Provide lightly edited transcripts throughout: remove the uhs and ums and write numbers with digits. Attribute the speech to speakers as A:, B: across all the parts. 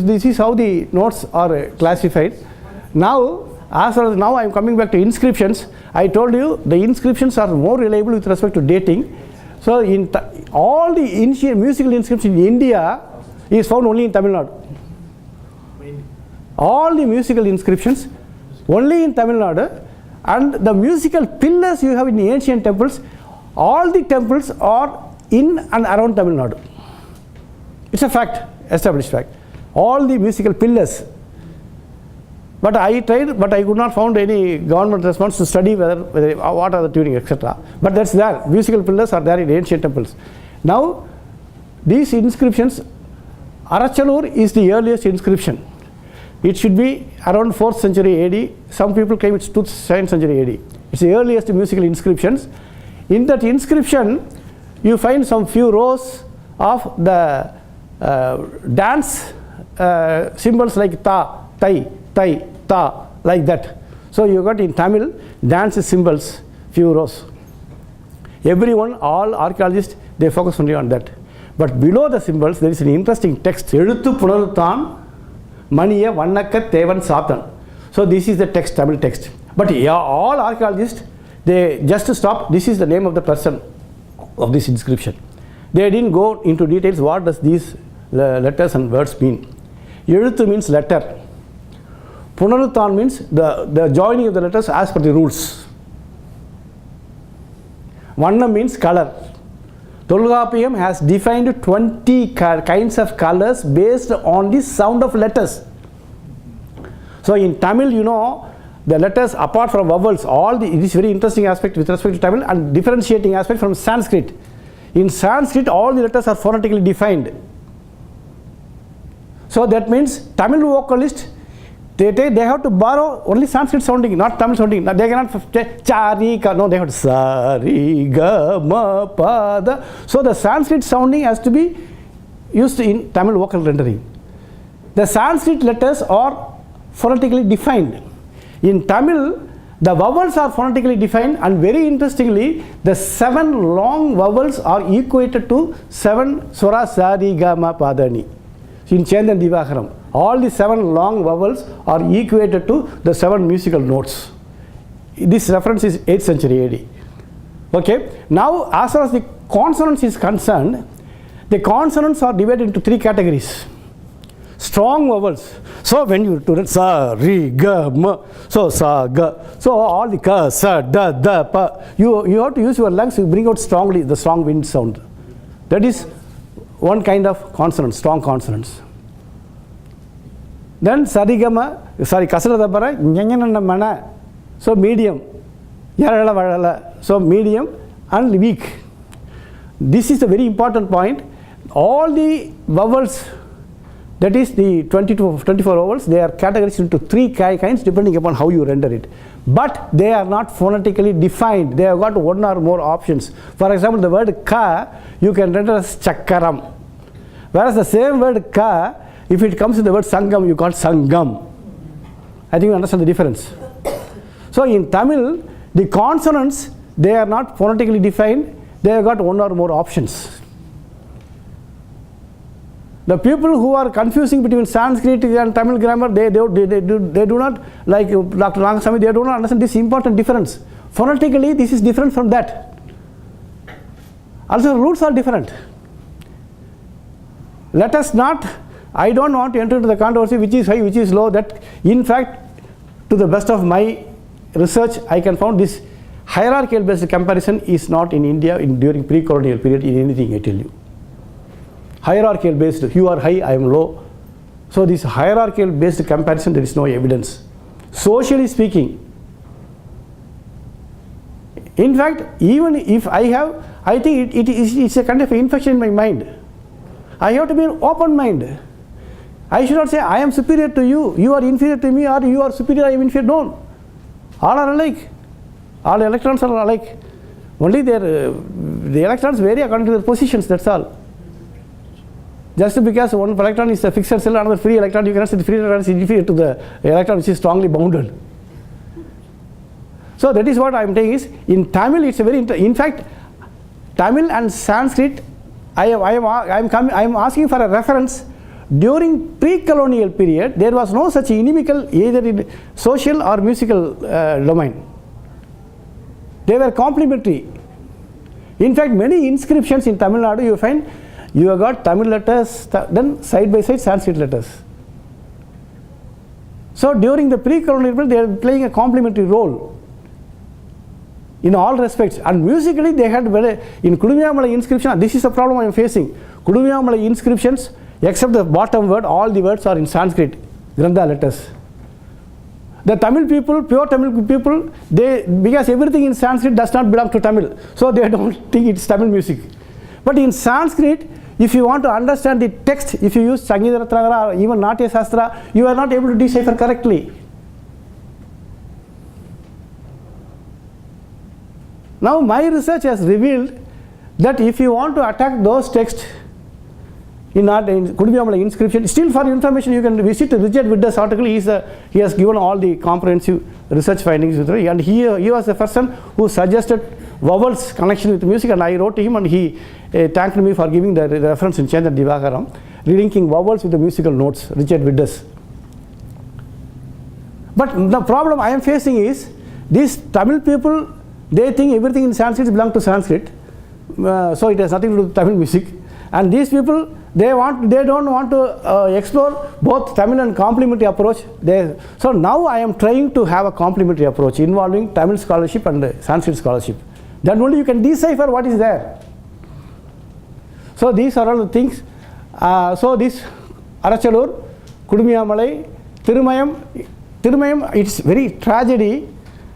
A: This is how the notes are classified. Now, as far as now I am coming back to inscriptions. I told you the inscriptions are more reliable with respect to dating. So, in all the musical inscriptions in India is found only in Tamil Nadu. All the musical inscriptions only in Tamil Nadu, and the musical pillars you have in the ancient temples, all the temples are in and around Tamil Nadu. It's a fact, established fact. All the musical pillars. But I tried, but I could not find any government response to study whether what are the tuning, etc. But that's there. Musical pillars are there in ancient temples. Now, these inscriptions, Arachalur is the earliest inscription. It should be around 4th century AD. Some people claim it's 2nd century AD. It's the earliest musical inscriptions. In that inscription, you find some few rows of the dance symbols like ta, tai, tai, ta, like that. So you got in Tamil dance symbols, few rows. Everyone, all archaeologists, they focus only on that. But below the symbols, there is an interesting text. Eluthu Punaruthan Maniya Vannakka Thevan Satan. So this is the text, Tamil text. But yeah, all archaeologists, they just stop. This is the name of the person of this inscription. They didn't go into details. What does these letters and words mean? Eluthu means letter. Punaruthan means the joining of the letters as per the rules. Vanna means color. Tolgapiyam has defined 20 kinds of colors based on the sound of letters. So in Tamil, you know, the letters apart from vowels, it is very interesting aspect with respect to Tamil, and differentiating aspect from Sanskrit. In Sanskrit, all the letters are phonetically defined. So that means Tamil vocalists, they have to borrow only Sanskrit sounding, not Tamil sounding. They cannot chari, no, they have to sa, ri, ga, ma, pa, da. So the Sanskrit sounding has to be used in Tamil vocal rendering. The Sanskrit letters are phonetically defined. In Tamil, the vowels are phonetically defined, and very interestingly, the 7 long vowels are equated to 7 swara, sa, ri, ga, ma, pa, da, ni. In Chendan Divakaram, all the 7 long vowels are equated to the 7 musical notes. This reference is 8th century AD. Okay. Now, as far as the consonants is concerned, the consonants are divided into 3 categories. Strong vowels. So when you do sa, ri, ga, ma, so sa, ga. So all the ka, sa, da, da, pa. You have to use your lungs to bring out strongly the strong wind sound. That is one kind of consonant, strong consonants. Then sarigama, kasradabara, nyanyanana, so medium, yarala varala, so medium and weak. This is a very important point. All the vowels, that is the 20 to 24 vowels, they are categorized into 3 kinds depending upon how you render it. But they are not phonetically defined. They have got 1 or more options. For example, the word ka, you can render as chakaram. Whereas the same word ka, if it comes in the word sangam, you call sangam. I think you understand the difference. So in Tamil, the consonants, they are not phonetically defined. They have got 1 or more options. The people who are confusing between Sanskrit and Tamil grammar, they do not, like Dr. Rangasamy, they do not understand this important difference. Phonetically, this is different from that. Also, roots are different. Let us not, I don't want to enter into the controversy which is high, which is low. That in fact, to the best of my research, I can found this hierarchical based comparison is not in India during pre-colonial period in anything I tell you. Hierarchical based, you are high, I am low. So this hierarchical based comparison, there is no evidence. Socially speaking, in fact, even if I have, I think it's a kind of infection in my mind. I have to be an open mind. I should not say I am superior to you, you are inferior to me, or you are superior, I am inferior. No. All are alike. All electrons are alike. Only the electrons vary according to their positions, that's all. Just because one electron is a fixed cell, another free electron, you cannot say the free electron is inferior to the electron which is strongly bounded. So that is what I am saying is, in Tamil it's a very, in fact, Tamil and Sanskrit, I am asking for a reference. during pre-colonial period, there was no such inimical either in social or musical domain. They were complementary. In fact, many inscriptions in Tamil Nadu, you find you have got Tamil letters, then side by side Sanskrit letters. So during the pre-colonial period, they are playing a complementary role in all respects. And musically, they had in Kudumiyamalai inscription. This is the problem I am facing. Kudumiyamalai inscriptions, except the bottom word, all the words are in Sanskrit, Grantha letters. The Tamil people, pure Tamil people, because everything in Sanskrit does not belong to Tamil, so they don't think it's Tamil music. But in Sanskrit, if you want to understand the text, if you use Sangeeta Ratnakara or even Natya Shastra, you are not able to decipher correctly. Now my research has revealed that if you want to attack those texts in Kudumiyamalai inscription, still for information you can visit Richard Widder's article. He has given all the comprehensive research findings, and he was the person who suggested vowels connection with music, and I wrote to him and he thanked me for giving the reference in Chandra Divakaram, linking vowels with the musical notes, Richard Widder's. But the problem I am facing is, these Tamil people, they think everything in Sanskrit belongs to Sanskrit, so it has nothing to do with Tamil music. And these people, they don't want to explore both Tamil and complementary approach. So now I am trying to have a complementary approach involving Tamil scholarship and Sanskrit scholarship. Then only you can decipher what is there. So these are all the things. So this Arachalur, Kudumiyamalai, Thirumayam, it's very tragedy.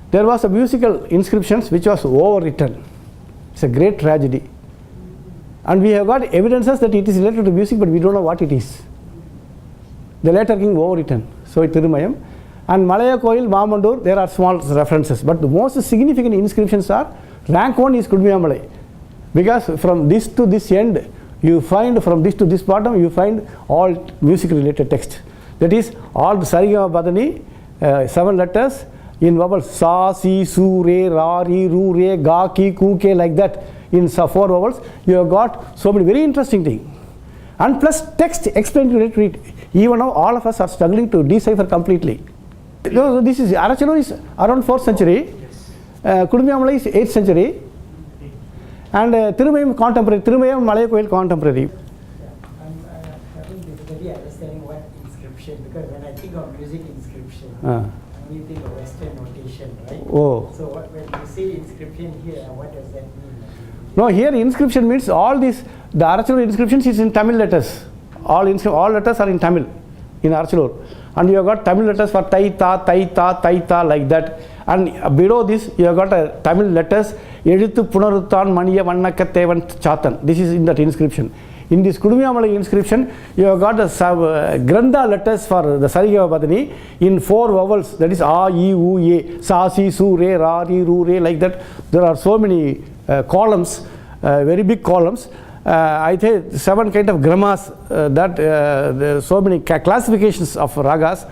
A: There was a musical inscriptions which was overwritten. It's a great tragedy. And we have got evidences that it is related to music, but we don't know what it is. The later king overwritten. So it's Thirumayam. And Malaya Koil, Mamandur, there are small references. But the most significant inscriptions are, rank 1 is Kudumiyamalai. Because from this to this end, you find, from this to this bottom, you find all music related text. That is, all the Sarigama Padani, 7 letters in vowels, Sa, Si, Su, Re, Ra, Ri, Ru, Re, Ga, Ki, Ku, Ke, like that. In 4 vowels, you have got so many very interesting things. And plus text explained to it. Even now, all of us are struggling to decipher completely. So this is, Arachalur is around 4th century, Kudumiyamalai is 8th century, and Thirumayam contemporary, Thirumayam Malaya Koil contemporary.
B: I'm having difficulty understanding what inscription, because when I think of music inscription, you think of Western notation, right?
A: Oh.
B: So when you say inscription here, what does that mean?
A: No, here inscription means all these, the Arachalur inscriptions is in Tamil letters. All letters are in Tamil, in Arachalur. And you have got Tamil letters for Taita, Taita, Taita, like that. And below this, you have got Tamil letters, Edithu Punaruthan Maniya Vannakathevan Chatan. This is in that inscription. In this Kudumiyamalai inscription, you have got the Grantha letters for the Sarigama Padani in 4 vowels, that is A, I, U, E, Sa, Si, Su, Re, Ra, Ri, Ru, Re, like that. There are so many columns, very big columns. I think 7 kind of grammas, there are so many classifications of ragas.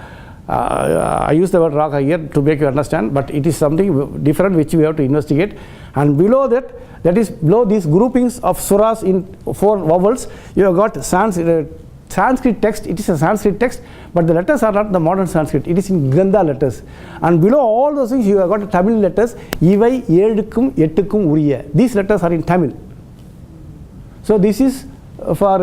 A: I use the word raga here to make you understand, but it is something different which we have to investigate. And below that is below these groupings of suras in 4 vowels, you have got Sanskrit text. It is a Sanskrit text, but the letters are not the modern Sanskrit. It is in Grantha letters. And below all those things, you have got Tamil letters. Ivai Yedukkum Ettukkum Uriya. These letters are in Tamil. So this is for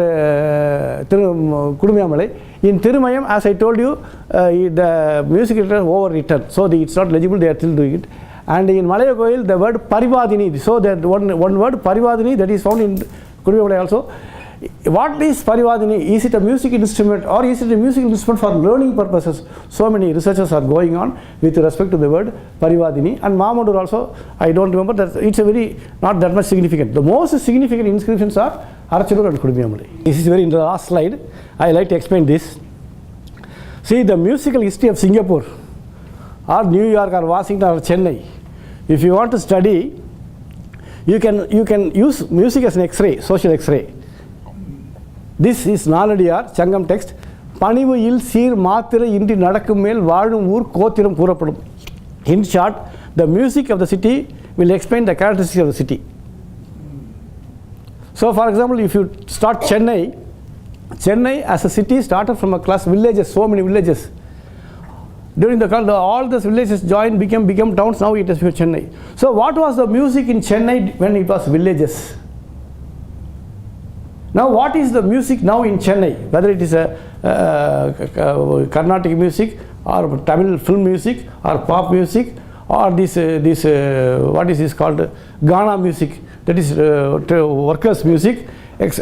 A: Kudumiyamalai. In Thirumayam, as I told you, the music letters overwritten, so it's not legible. They are still doing it. And in Malaya Koil, the word Parivadini. So that one word Parivadini that is found in Kudumiyamalai also. What is Parivadini? Is it a music instrument or is it a music instrument for learning purposes? So many researches are going on with respect to the word Parivadini. And Mamandur also, I don't remember, that it's a very not that much significant. The most significant inscriptions are Arachalur and Kudumiyamalai. This is very in the last slide. I like to explain this. See, the musical history of Singapore or New York or Washington or Chennai. If you want to study, you can use music as an X-ray, social X-ray. This is Naladiyar, Changam text. Panivu il seer mathira indi nadakkum mel vaalum oor kothiram koorapadum. In short, the music of the city will explain the characteristics of the city. So, for example, if you start Chennai Chennai as a city started from a class villages, so many villages. During the all those villages joined, became towns. Now it is Chennai. So what was the music in Chennai when it was villages? Now what is the music now in Chennai? Whether it is a Carnatic music or Tamil film music or pop music or this what is this called Ghana music, that is workers music,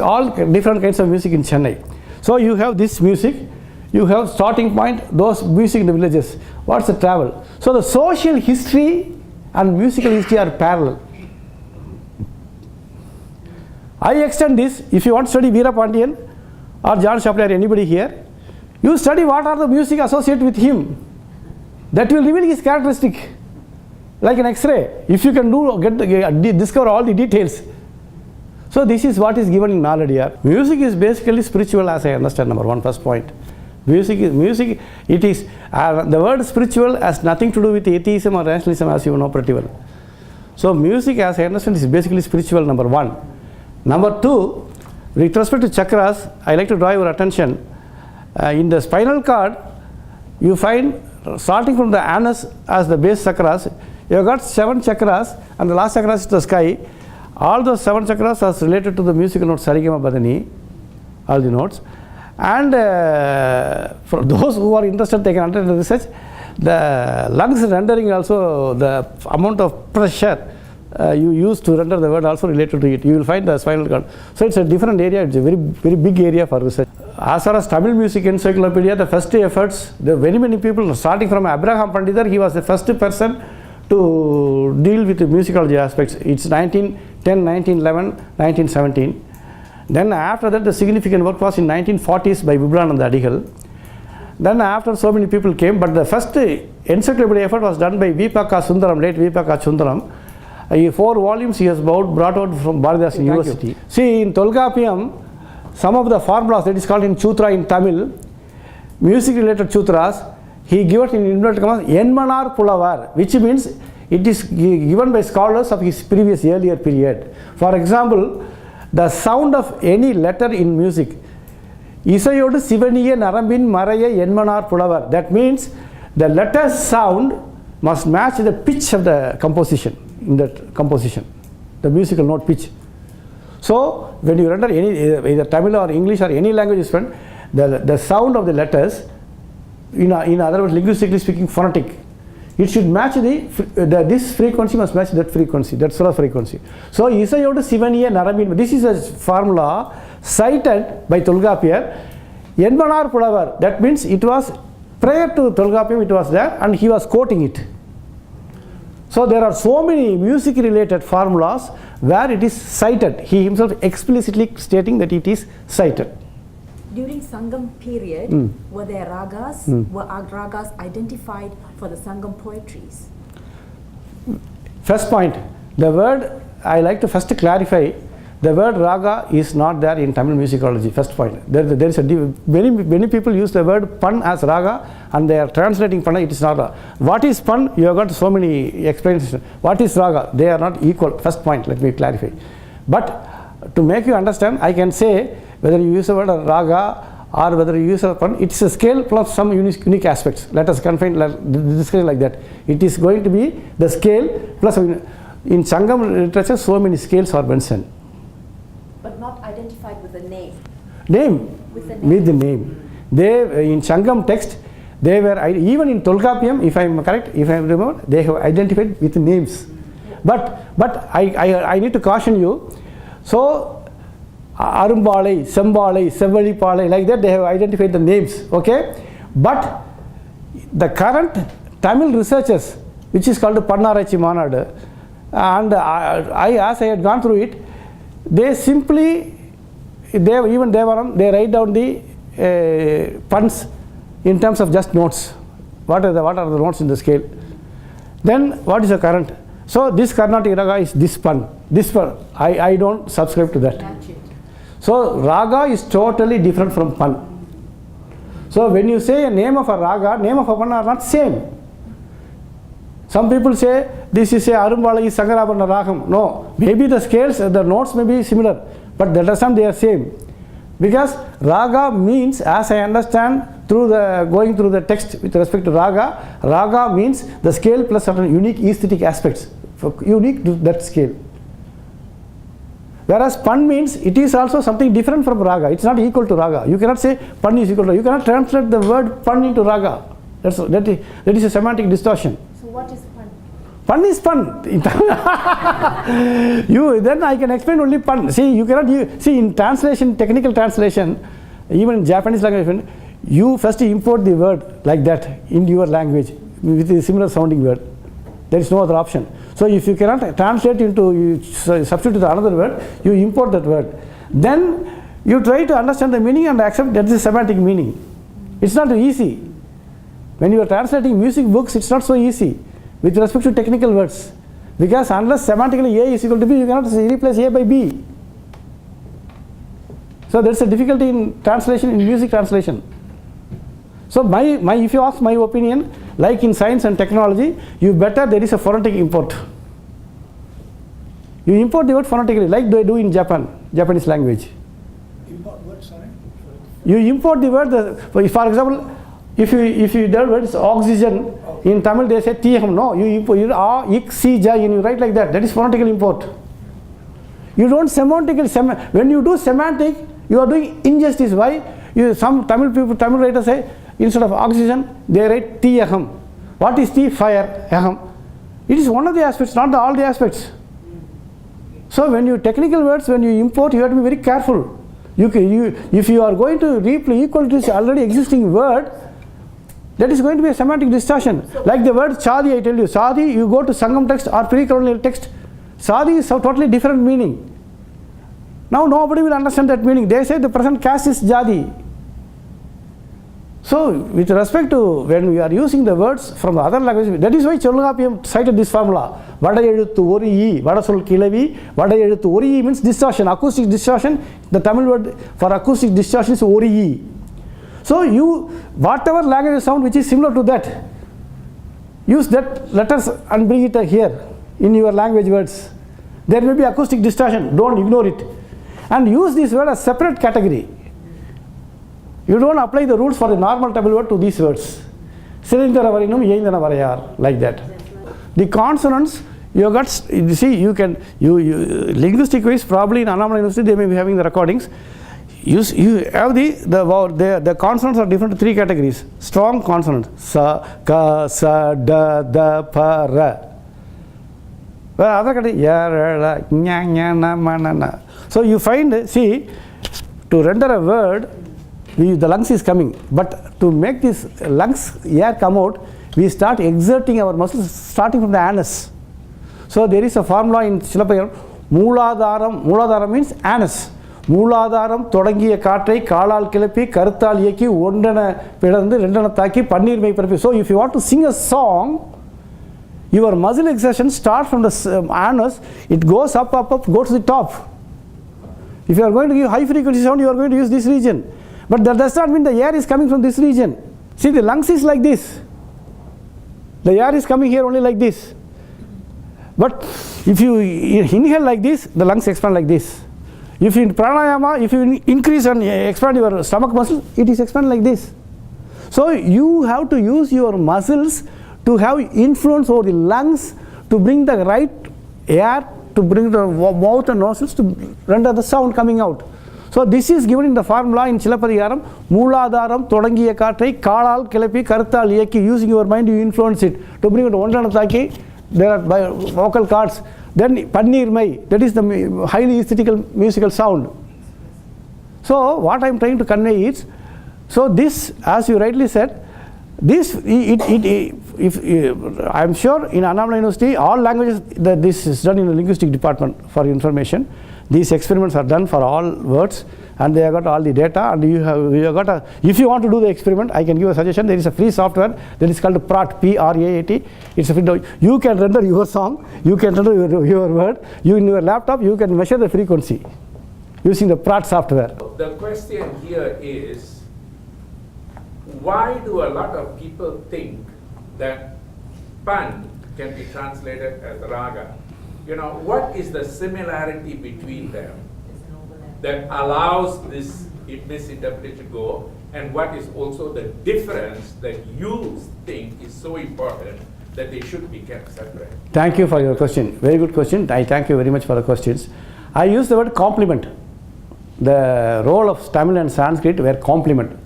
A: all different kinds of music in Chennai. So you have this music, you have starting point, those music in the villages. What's the travel? So the social history and musical history are parallel. I extend this. If you want to study Veera Pandian or John Shapley or anybody here, you study what are the music associated with him. That will reveal his characteristic, like an X-ray. If you can discover all the details. So this is what is given in Naladiya. Music is basically spiritual, as I understand. Number one, first point. Music. It is the word spiritual has nothing to do with atheism or rationalism, as you know pretty well. So music, as I understand, is basically spiritual. Number one. Number two, with respect to chakras, I like to draw your attention. In the spinal cord, you find starting from the anus as the base chakras, you have got 7 chakras, and the last chakra is the sky. All those 7 chakras are related to the musical notes, Sarigama Badani, all the notes. And for those who are interested, they can undertake the research. The lungs rendering also, the amount of pressure you use to render the word also related to it. You will find the spinal cord. So it's a different area. It's a very, very big area for research. As far as Tamil music encyclopedia, the first efforts, there were many people, starting from Abraham Pandidar. He was the first person to deal with the musicology aspects. It's 1910, 1911, 1917. Then after that, the significant work was in 1940s by Vibrananda Adigal. Then after, so many people came, but the first encyclopedia effort was done by Vipaka Sundaram, late Vipaka Sundaram. 4 volumes he has brought out from Bharathidas University. See, in Tolkappiyam, some of the formulas, that is called in Chutra in Tamil, music related Chutras, he given in inverted commas Enmanar Pulavar, which means it is given by scholars of his previous earlier period. For example, the sound of any letter in music, Isayodu Sivaniye Narambin Maraye Enmanar Pulavar, that means the letter sound must match the pitch of the composition, in that composition, the musical note pitch. So when you render any, either Tamil or English or any language is spent, the sound of the letters, in other words, linguistically speaking, phonetic, it should match this frequency must match that frequency, that sort of frequency. So Isayodu Sivaniye Narambin, this is a formula cited by Tolkappiyar. Enmanar Pulavar, that means it was prior to Tolkappiyam, it was there, and he was quoting it. So there are so many music related formulas where it is cited. He himself explicitly stating that it is cited.
C: During Sangam period, were there ragas? Were ragas identified for the Sangam poetries?
A: First point, the word, I like to first clarify, the word raga is not there in Tamil musicology. First point, there is many people use the word pan as raga, and they are translating pan, it is not raga. What is pan? You have got so many explanations. What is raga? They are not equal. First point, let me clarify. But to make you understand, I can say whether you use the word raga or whether you use a pan, it's a scale plus some unique aspects. Let us confine discussion like that. It is going to be the scale plus, in Sangam literature, so many scales are mentioned.
C: But not identified with the name.
A: With the name. They, in Sangam text, they were, even in Tolkappiyam, if I am correct, if I remember, they have identified with names. But I need to caution you. So Arumbalai, Sembalai, Sevalipalai, like that, they have identified the names. Okay? But the current Tamil researchers, which is called Pannarachi Manadu, and as I had gone through it, they simply, they write down the puns in terms of just notes. What are the notes in the scale? Then what is the current? So this Carnatic raga is this pun. I don't subscribe to that. So raga is totally different from pun. So when you say a name of a raga, name of a pun are not same. Some people say this is a Arumbalai Sangarabana Ragam. No, maybe the scales, the notes may be similar, but that doesn't they are same. Because raga means, as I understand through the going through the text with respect to raga means the scale plus certain unique aesthetic aspects, unique to that scale. Whereas pan means it is also something different from raga. It's not equal to raga. You cannot say pan is equal to, you cannot translate the word pan into raga. That is a semantic distortion.
C: So what is pan?
A: Pan is pan. Then I can explain only pan. See, you cannot see in translation, technical translation, even in Japanese language, you first import the word like that in your language with a similar sounding word. There is no other option. So if you cannot translate into, you substitute another word, you import that word. Then you try to understand the meaning and accept that is a semantic meaning. It's not easy. When you are translating music books, it's not so easy with respect to technical words. Because unless semantically A is equal to B, you cannot replace A by B. So there's a difficulty in translation, in music translation. So if you ask my opinion, like in science and technology, there is a phonetic import. You import the word phonetically, like they do in Japanese language.
D: Import what, sorry?
A: You import the word, for example, if you the word is oxygen, in Tamil they say tiham, no, you import and you write like that. That is phonetical import. You don't semantically, when you do semantic, you are doing injustice. Why? Some Tamil writers say, instead of oxygen, they write tiham. What is tea? Fire. Aham. It is one of the aspects, not all the aspects. So when you technical words, when you import, you have to be very careful. If you are going to equal to this already existing word, that is going to be a semantic distortion. Like the word chadi, I tell you, chadi, you go to Sangam text or pre-colonial text, chadi is a totally different meaning. Now nobody will understand that meaning. They say the present caste is jadi. So with respect to when we are using the words from the other language, that is why Cholungapiyam cited this formula. Vada eduthu oru e, vada sol kilavi, vada eduthu oru e means distortion, acoustic distortion. The Tamil word for acoustic distortion is oru e. So whatever language sound which is similar to that, use that letters and bring it here in your language words. There may be acoustic distortion, don't ignore it. And use this word as separate category. You don't apply the rules for the normal Tamil word to these words. Like that. The consonants, you got, you see, linguistic wise, probably in Annamalai University, they may be having the recordings. You have the consonants are different to three categories. Strong consonants. Sa, ka, sa, da, da, pa, ra. Well, other category, ya, ra, la, nya, nya, na, ma, na, na. So you find, see, to render a word, the lungs is coming. But to make this lungs air come out, we start exerting our muscles starting from the anus. So there is a formula in Shilapayam, Mooladharam means anus. Mooladharam Todangiya Katrai Kalal Kilapi Karuthal Yeki Ondana Pedandu Rendana Taki Pannir Mai Parapi. So if you want to sing a song, your muscle exertion starts from the anus, it goes up, goes to the top. If you are going to give high frequency sound, you are going to use this region. But that does not mean the air is coming from this region. See, the lungs is like this. The air is coming here only like this. But if you inhale like this, the lungs expand like this. If in pranayama, if you increase and expand your stomach muscle, it is expand like this. So you have to use your muscles to have influence over the lungs to bring the right air, to bring the mouth and nostrils to render the sound coming out. So this is given in the formula in Chilapadigaram, Mooladharam, Todangiya Katrai, Kalal, Kilapi, Karuthal, Yeki. Using your mind, you influence it. To bring it to Ondanataki, there are vocal cords. Then Pannir Mai, that is the highly aesthetical musical sound. So what I am trying to convey is, so this, as you rightly said, this, I am sure in Annamalai University, all languages, this is done in the linguistic department for information. These experiments are done for all words and they have got all the data, and you have got if you want to do the experiment, I can give a suggestion. There is a free software that is called PRAT, P-R-A-A-T. It's a free, you can render your song, you can render your word, in your laptop you can measure the frequency using the PRAT software.
E: The question here is, why do a lot of people think that pan can be translated as raga? You know, what is the similarity between them that allows this it misinterpreted should go, and what is also the difference that you think is so important that they should be kept separate?
A: Thank you for your question. Very good question. I thank you very much for the questions. I use the word complement. The role of Tamil and Sanskrit were complement.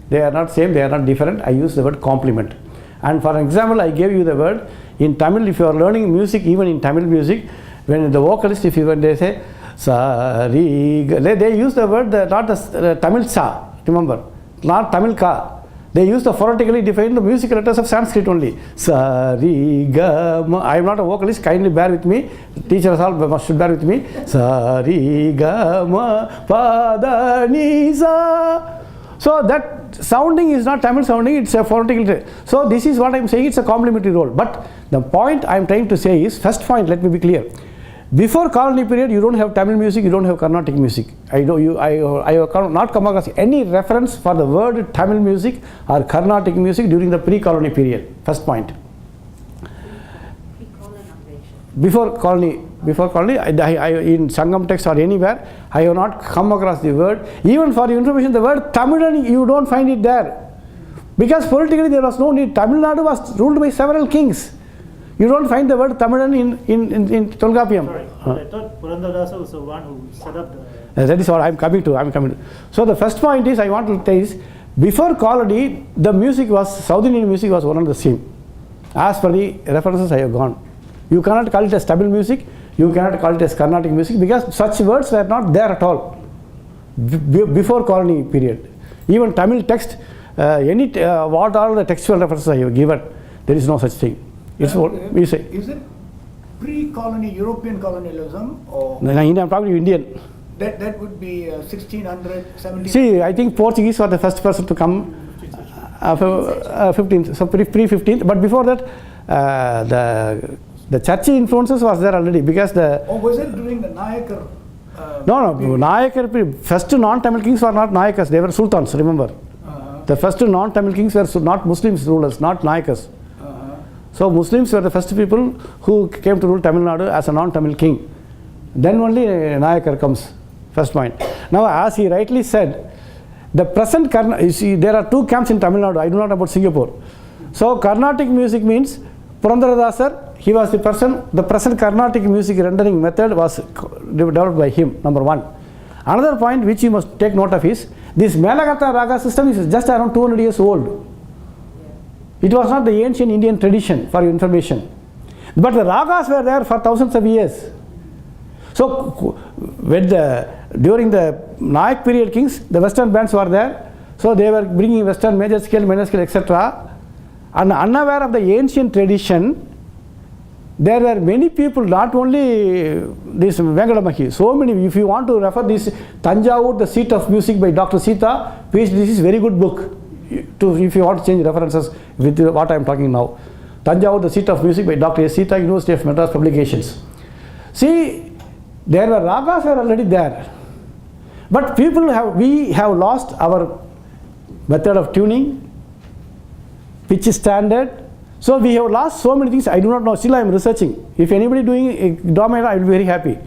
A: They are not same, they are not different. I use the word complement. And for example, I gave you the word in Tamil. If you are learning music, even in Tamil music, when the vocalist, when they say sa ri ga, they use the word not the Tamil sa. Remember, not Tamil ka. They use the phonetically defined the musical letters of Sanskrit only. Sa ri ga ma. I am not a vocalist. Kindly bear with me. Teachers all should bear with me. Sa ri ga ma pa da ni sa. So that sounding is not Tamil sounding, it's a phonetical. So this is what I am saying, it's a complementary role. But the point I am trying to say is, first point, let me be clear. Before colony period, you don't have Tamil music, you don't have Carnatic music. I have not come across any reference for the word Tamil music or Carnatic music during the pre-colony period. First point. Before colony, in Sangam text or anywhere, I have not come across the word. Even for your information, the word Tamilan, you don't find it there. Because politically there was no need. Tamil Nadu was ruled by several kings. You don't find the word Tamilan in Tolkappiyam.
D: Sorry, I thought Purandaradasa was the one who set up the...
A: That is what I am coming to. So the first point is, I want to tell is, before colony, the music was, South Indian music was one and the same. As per the references I have gone. You cannot call it as Tamil music, you cannot call it as Carnatic music, because such words were not there at all before colony period. Even Tamil text, what all the textual references I have given, there is no such thing. It's what we say.
D: Is it pre-colony European colonialism or...
A: No, I am talking Indian.
D: That would be 1600, 1700?
A: See, I think Portuguese were the first person to come, 15th, so pre-15th, but before that, the church influences was there already, because the...
D: Or was it during the Nayakar?
A: No, Nayakar, first non-Tamil kings were not Nayakas, they were sultans, remember. The first non-Tamil kings were not Muslims rulers, not Nayakas. So Muslims were the first people who came to rule Tamil Nadu as a non-Tamil king. Then only Nayakar comes, first point. Now, as he rightly said, the present, you see, there are two camps in Tamil Nadu, I do not know about Singapore. So Carnatic music means Purandaradasar, he was the person, the present Carnatic music rendering method was developed by him, number one. Another point which you must take note of is, this Melakarta Raga system is just around 200 years old. It was not the ancient Indian tradition, for your information. But the ragas were there for thousands of years. So when during the Nayak period kings, the western bands were there. So they were bringing western major scale, minor scale, etc. And unaware of the ancient tradition, there were many people, not only this Venkadamahi, so many. If you want to refer this Tanjavur, the seat of music by Dr. Sita, this is very good book. If you want to change references with what I am talking now. Tanjavur, the seat of music by Dr. S. Sita, University of Madras Publications. See, there were ragas were already there. But we have lost our method of tuning, pitch standard. So we have lost so many things, I do not know, still I am researching. If anybody doing a domain, I will be very happy.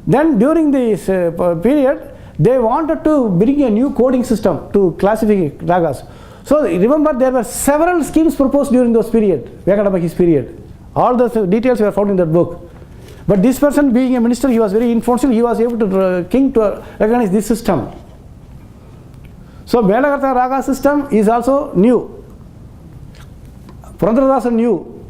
A: Then during this period, they wanted to bring a new coding system to classify ragas. So remember, there were several schemes proposed during those period, Venkadamahi's period. All the details were found in that book. But this person, being a minister, he was very influential, he was able to, king to recognize this system. So Melakarta Raga system is also new. Purandaradasa new,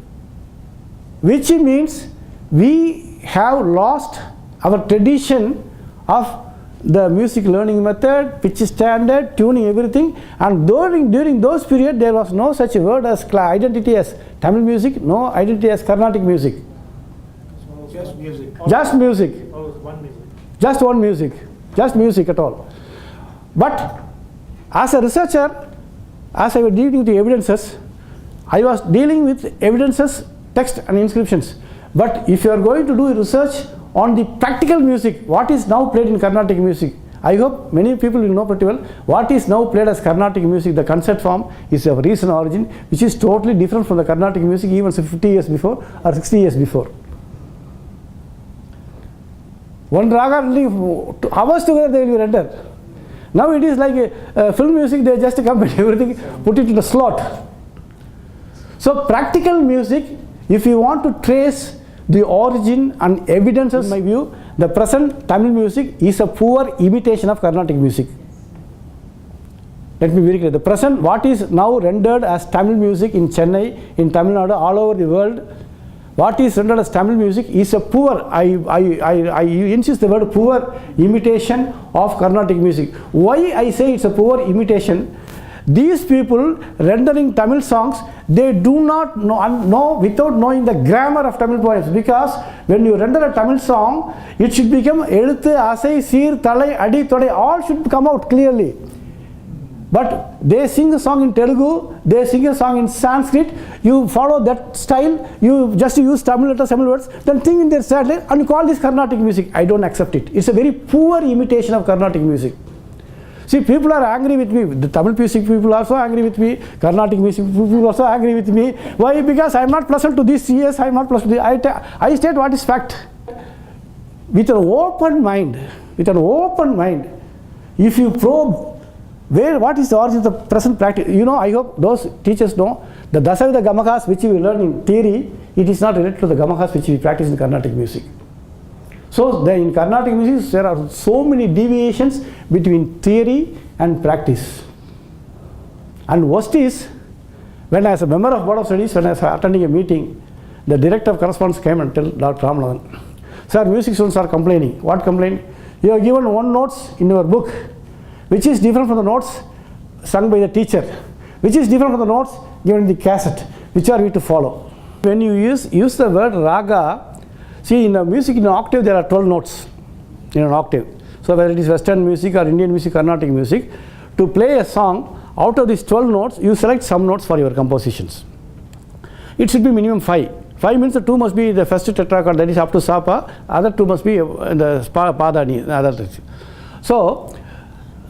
A: which means we have lost our tradition of the music learning method, pitch standard, tuning, everything. And during those periods, there was no such word as identity as Tamil music, no identity as Carnatic music.
D: Just music.
A: Just music.
D: Or one music.
A: Just one music. Just music at all. But as a researcher, as I was dealing with the evidences, I was dealing with evidences, text and inscriptions. But if you are going to do research on the practical music, what is now played in Carnatic music, I hope many people will know pretty well, what is now played as Carnatic music, the concert form is of recent origin, which is totally different from the Carnatic music even 50 years before or 60 years before. One raga, hours together they will be rendered. Now it is like film music, they just come and everything, put it in a slot. So practical music, if you want to trace the origin and evidences, in my view, the present Tamil music is a poor imitation of Carnatic music. Let me be very clear. The present, what is now rendered as Tamil music in Chennai, in Tamil Nadu, all over the world, what is rendered as Tamil music is a poor, I insist the word poor imitation of Carnatic music. Why I say it's a poor imitation? These people rendering Tamil songs, they do not know without knowing the grammar of Tamil poems, because when you render a Tamil song, it should become Eluthu, Asai, Seer, Thalai, Adi, Thodai, all should come out clearly. But they sing a song in Telugu, they sing a song in Sanskrit, you follow that style, you just use Tamil letters, Tamil words, then sing in their style and you call this Carnatic music. I don't accept it. It's a very poor imitation of Carnatic music. See, people are angry with me. The Tamil music people are also angry with me. Carnatic music people are also angry with me. Why? Because I am not pleasant to this. Yes, I am not pleasant to this. I state what is fact. With an open mind, if you probe what is the origin of the present practice, I hope those teachers know the Dasavidha Gamakas which we learn in theory, it is not related to the Gamakas which we practice in Carnatic music. So in Carnatic music, there are so many deviations between theory and practice. And worst is, when as a member of Board of Studies, when I was attending a meeting, the director of correspondence came and told Dr. Ramanathan, sir, music students are complaining. What complaint? You have given one notes in your book, which is different from the notes sung by the teacher, which is different from the notes given in the cassette. Which are we to follow? When you use the word raga, see, in music, in an octave, there are 12 notes in an octave. So whether it is Western music or Indian music, Carnatic music, to play a song, out of these 12 notes, you select some notes for your compositions. It should be minimum 5. 5 means the 2 must be the first tetrachord, that is up to Sapa, other 2 must be the Padani. So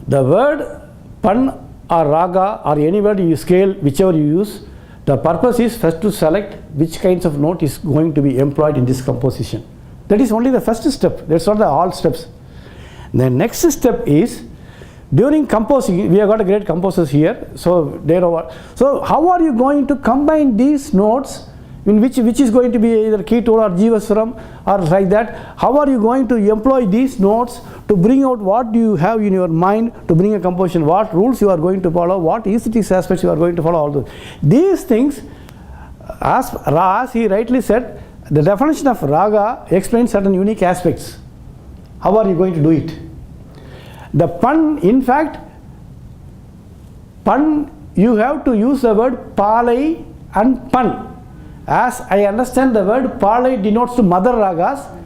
A: the word pan or raga or any word you scale, whichever you use, the purpose is first to select which kinds of note is going to be employed in this composition. That is only the first step. That's not the all steps. The next step is, during composing, we have got a great composers here. So how are you going to combine these notes, in which is going to be either Keetur or Jeevaswaram or like that? How are you going to employ these notes to bring out what do you have in your mind to bring a composition? What rules you are going to follow? What aesthetic aspects you are going to follow? All these things, as he rightly said, the definition of raga explains certain unique aspects. How are you going to do it? The pan, in fact, you have to use the word palai and pan. As I understand, the word palai denotes to mother ragas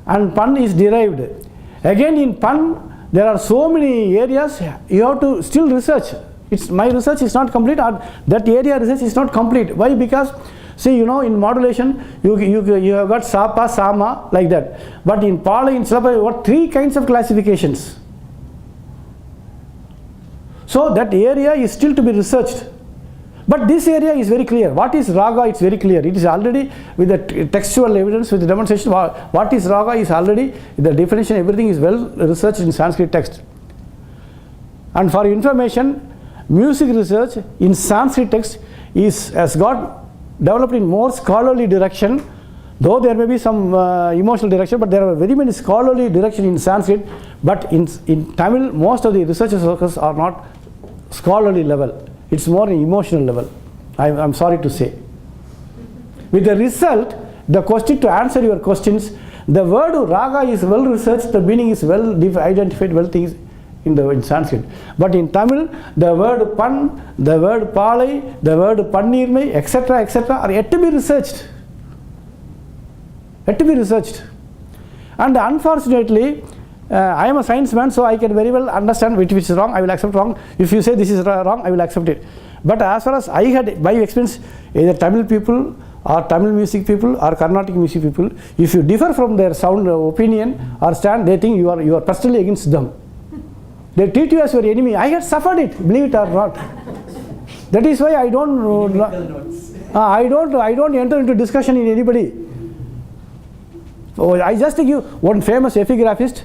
A: and pan is derived. Again, in pan, there are so many areas you have to still research. My research is not complete, or that area research is not complete. Why? Because, see, in modulation, you have got Sapa, Sama, like that. But in palai, in Silapa, you have got 3 kinds of classifications. So that area is still to be researched. But this area is very clear. What is raga? It's very clear. It is already with the textual evidence, with the demonstration. What is raga is already, the definition, everything is well researched in Sanskrit text. And for information, music research in Sanskrit text has got developed in more scholarly direction, though there may be some emotional direction, but there are very many scholarly direction in Sanskrit. But in Tamil, most of the researchers' workers are not scholarly level. It's more an emotional level, I'm sorry to say. With the result, the question, to answer your questions, the word raga is well researched, the meaning is well identified, well things in Sanskrit. But in Tamil, the word pan, the word palai, the word pannirmai, etc., are yet to be researched. And unfortunately, I am a science man, so I can very well understand which is wrong. I will accept wrong. If you say this is wrong, I will accept it. But as far as I had, by experience, either Tamil people or Tamil music people or Carnatic music people, if you differ from their sound opinion or stand, they think you are personally against them. They treat you as your enemy. I had suffered it, believe it or not. That is why I don't enter into discussion in anybody. I just give one famous epigraphist.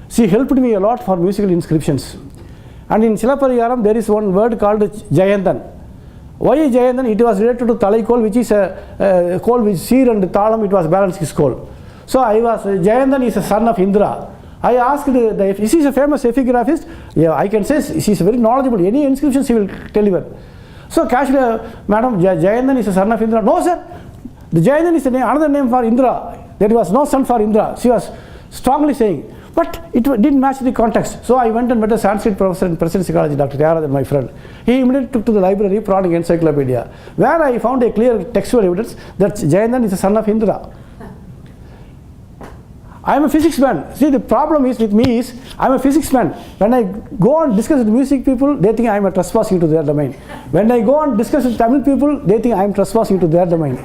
A: She helped me a lot for musical inscriptions. And in Silaparigaram there is one word called Jayantan. Why Jayantan? It was related to Talaikol, which is a coal with Seer and Talam, it was balanced his coal. So Jayantan is a son of Indra. I asked, is he a famous epigraphist? Yeah, I can say he is very knowledgeable. Any inscriptions he will deliver. So casually, Madam, Jayantan is a son of Indra. No, sir. The Jayantan is another name for Indra. There was no son for Indra. She was strongly saying. But it didn't match the context. So I went and met a Sanskrit professor in President Psychology, Dr. Tyagarajan, my friend. He immediately took to the library, Puranic Encyclopedia, where I found a clear textual evidence that Jayantan is a son of Indra. I am a physics man. See, the problem is with me is I am a physics man. When I go and discuss with music people, they think I am a trespassing to their domain. When I go and discuss with Tamil people, they think I am trespassing to their domain.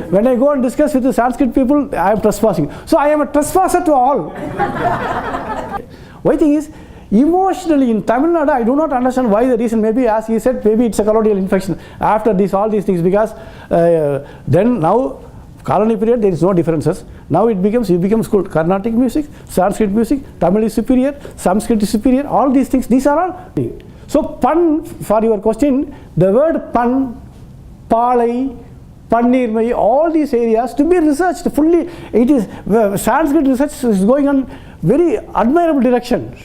A: When I go and discuss with the Sanskrit people, I am trespassing. So I am a trespasser to all. Why thing is, emotionally in Tamil Nadu, I do not understand why the reason. Maybe as he said, maybe it's a colonial infection. After this, all these things, because then now, colony period, there is no differences. Now it becomes called Carnatic music, Sanskrit music, Tamil is superior, Sanskrit is superior, all these things, these are all. So pan, for your question, the word pan, palai, Pannirmai, all these areas to be researched fully. It is, Sanskrit research is going on very admirable direction.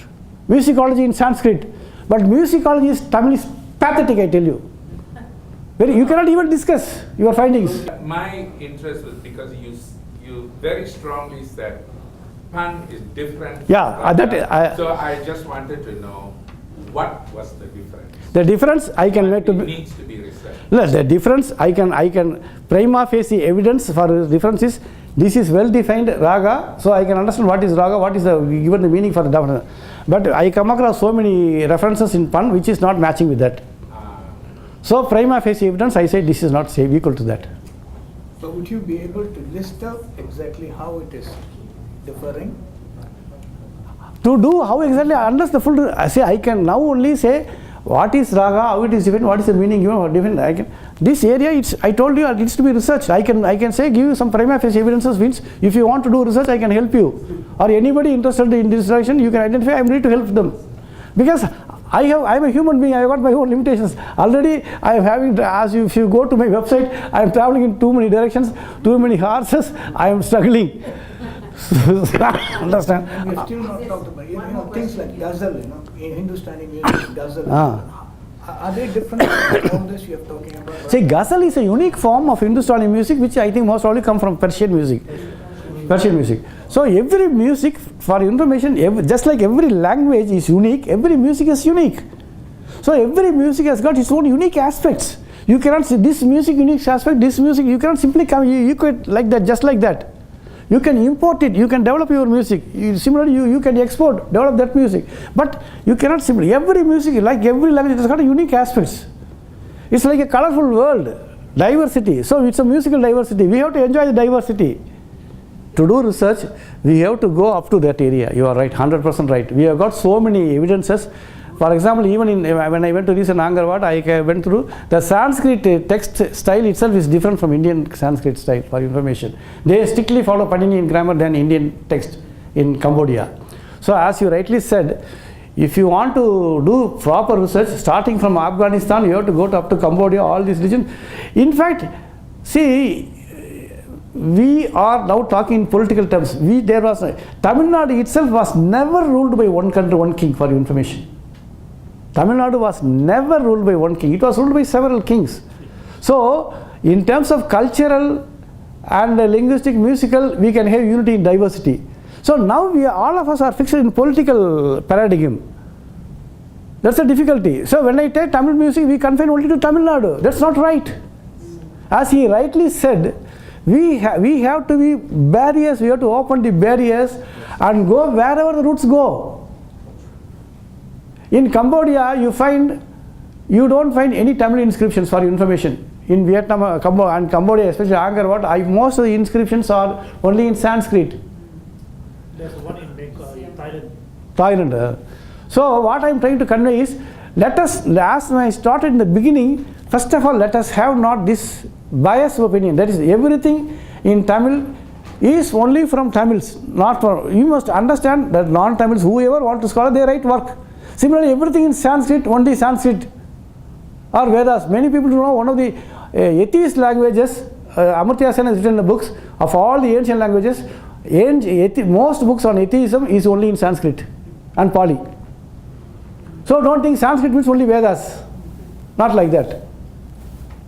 A: Musicology in Sanskrit. But musicology is, Tamil is pathetic, I tell you. You cannot even discuss your findings.
E: My interest was because you very strongly said Pan is different.
A: Yeah,
E: so I just wanted to know what was the difference.
A: The difference I can make to
E: it needs to be researched.
A: No, the difference I can prima facie evidence for the difference is this is well defined raga, so I can understand what is raga, what is the given the meaning for the definition. But I come across so many references in Pan which is not matching with that. So prima facie evidence, I say this is not equal to that.
D: So would you be able to list out exactly how it is differing?
A: To do how exactly, unless the full, I can now only say what is raga, how it is different, what is the meaning given, different. This area, I told you, it needs to be researched. I can say, give you some prima facie evidences, means if you want to do research, I can help you. Or anybody interested in this direction, you can identify, I am ready to help them. Because I am a human being, I have got my own limitations. Already I am having, if you go to my website, I am traveling in too many directions, too many horses, I am struggling. Understand?
D: And we have still not talked about, things like ghazal, in Hindustani music, ghazal. Are they different from all this you are talking about?
A: See, ghazal is a unique form of Hindustani music which I think most probably come from Persian music. So every music, for information, just like every language is unique, every music is unique. So every music has got its own unique aspects. You cannot say this music unique aspect, this music, you cannot simply come, you could like that, just like that. You can import it, you can develop your music. Similarly, you can export, develop that music. But you cannot simply, every music, like every language, it has got a unique aspects. It's like a colorful world, diversity. So it's a musical diversity. We have to enjoy the diversity. To do research, we have to go up to that area. You are right, 100% right. We have got so many evidences. For example, even when I went to recent Angarwad, I went through the Sanskrit text style itself is different from Indian Sanskrit style, for information. They strictly follow Paninian grammar than Indian text in Cambodia. So as you rightly said, if you want to do proper research, starting from Afghanistan, you have to go up to Cambodia, all these regions. In fact, see, we are now talking in political terms. Tamil Nadu itself was never ruled by one country, one king, for your information. Tamil Nadu was never ruled by one king. It was ruled by several kings. So, in terms of cultural and linguistic, musical, we can have unity in diversity. So now all of us are fixed in political paradigm. That's the difficulty. So when I take Tamil music, we confine only to Tamil Nadu. That's not right. As he rightly said, we have to be barriers, we have to open the barriers and go wherever the roots go. In Cambodia, you don't find any Tamil inscriptions, for your information. In Vietnam and Cambodia, especially Angkor, most of the inscriptions are only in Sanskrit.
F: There's one in
A: Thailand. So what I am trying to convey is, let us, as I started in the beginning, first of all, let us have not this biased opinion. That is, everything in Tamil is only from Tamils, not from. You must understand that non-Tamils, whoever want to scholar, they write work. Similarly, everything in Sanskrit, only Sanskrit or Vedas. Many people don't know one of the atheist languages, Amartya Sen has written the books of all the ancient languages. Most books on atheism is only in Sanskrit and Pali. So don't think Sanskrit means only Vedas. Not like that.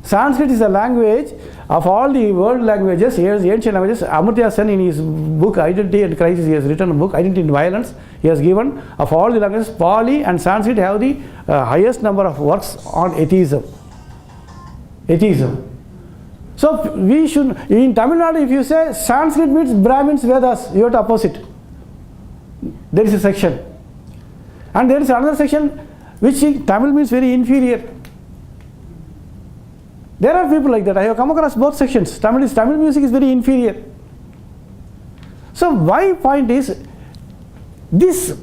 A: Sanskrit is a language of all the world languages, ancient languages. Amartya Sen in his book Identity and Crisis, he has written a book, Identity and Violence. He has given of all the languages, Pali and Sanskrit have the highest number of works on atheism. So we should, in Tamil Nadu, if you say Sanskrit means Brahmins, Vedas, you have to oppose it. There is a section. And there is another section which in Tamil means very inferior. There are people like that. I have come across both sections. Tamil music is very inferior. So my point is, this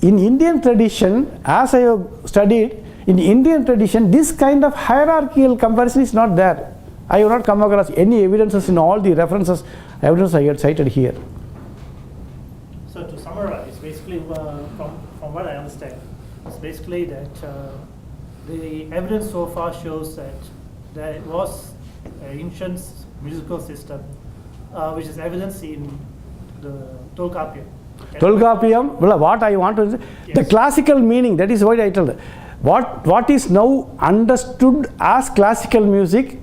A: in Indian tradition, as I have studied, in Indian tradition, this kind of hierarchical comparison is not there. I have not come across any evidences in all the evidence I had cited here.
F: So to summarize, basically from what I understand, it's basically that the evidence so far shows that there was an ancient musical system which is evidenced in the Tolkappiyam.
A: Tolkappiyam, well, what I want to say, the classical meaning, that is what I told. What is now understood as classical music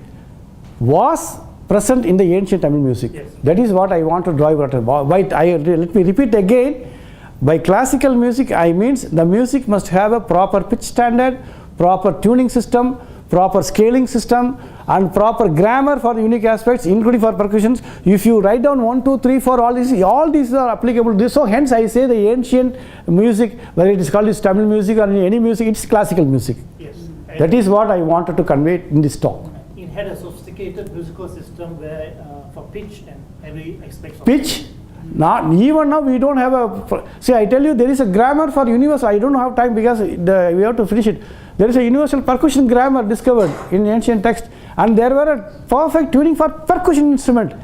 A: was present in the ancient Tamil music.
F: Yes.
A: That is what I want to draw your attention. Let me repeat again. By classical music, I means the music must have a proper pitch standard, proper tuning system, proper scaling system, and proper grammar for unique aspects, including for percussions. If you write down 1, 2, 3, 4, all these are applicable to this. So hence I say the ancient music, whether it is called as Tamil music or any music, it's classical music.
F: Yes.
A: That is what I wanted to convey in this talk.
F: It had a sophisticated musical system where for pitch and every aspect of
A: Pitch, not even now we don't have a. See, I tell you, there is a grammar for universal. I don't have time because we have to finish it. There is a universal percussion grammar discovered in ancient text, and there were a perfect tuning for percussion instrument.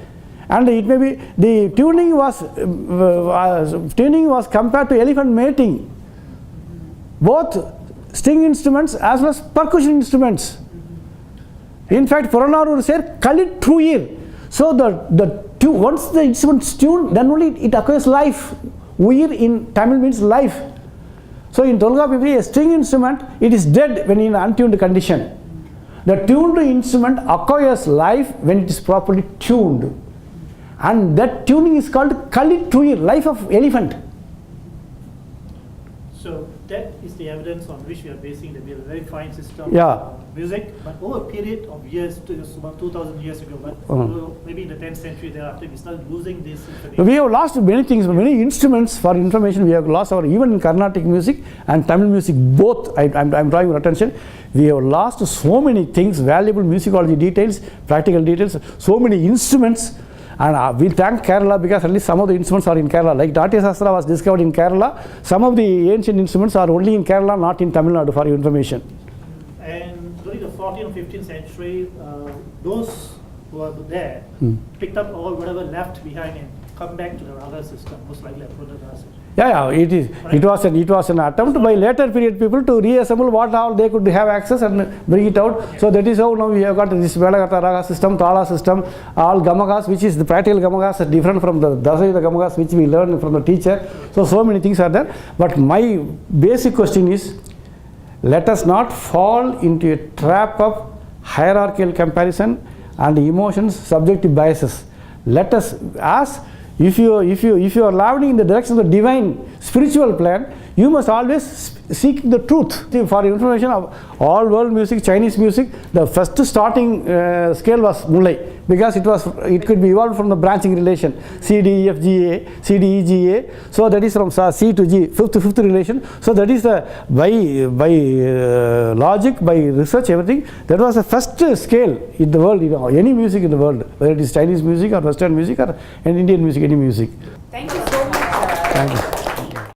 A: And it may be the tuning was compared to elephant mating, both string instruments as well as percussion instruments. In fact, Puranarur said, "Kalit Truir." So once the instrument is tuned, then only it acquires life. Uir in Tamil means life. So in Tolkappiyam, a string instrument, it is dead when in untuned condition. The tuned instrument acquires life when it is properly tuned. And that tuning is called Kalit Truir, life of elephant.
F: So that is the evidence on which we are basing that we have a very fine system
A: Yeah.
F: of music, but over a period of years, about 2000 years ago, but maybe in the 10th century thereafter, we started losing this information.
A: We have lost many things, many instruments for information. We have lost even in Carnatic music and Tamil music both. I'm drawing your attention. We have lost so many things, valuable musicology details, practical details, so many instruments. And we thank Kerala because at least some of the instruments are in Kerala. Like Natya Sastra was discovered in Kerala. Some of the ancient instruments are only in Kerala, not in Tamil Nadu, for your information.
F: And during the 14th and 15th century, those who were there picked up all whatever left behind and come back to the raga system, most likely Aprodhasa.
A: Yeah, it is. It was an attempt by later period people to reassemble what all they could have access and bring it out. So that is how now we have got this Vedagata Raga system, Tala system, all Gamakas, which is the practical Gamakas are different from the Dasayuta Gamakas which we learn from the teacher. So many things are there. But my basic question is, let us not fall into a trap of hierarchical comparison and emotions, subjective biases. Let us ask. If you are traveling in the direction of the divine spiritual plan, you must always seek the truth. For information of all world music, Chinese music, the first starting scale was Mulai, because it could be evolved from the branching relation C D E F G A, C D E G A. So that is from C to G, fifth relation. So that is the by logic, by research, everything. That was the first scale in the world. Any music in the world, whether it is Chinese music or Western music or Indian music, any music.
C: Thank you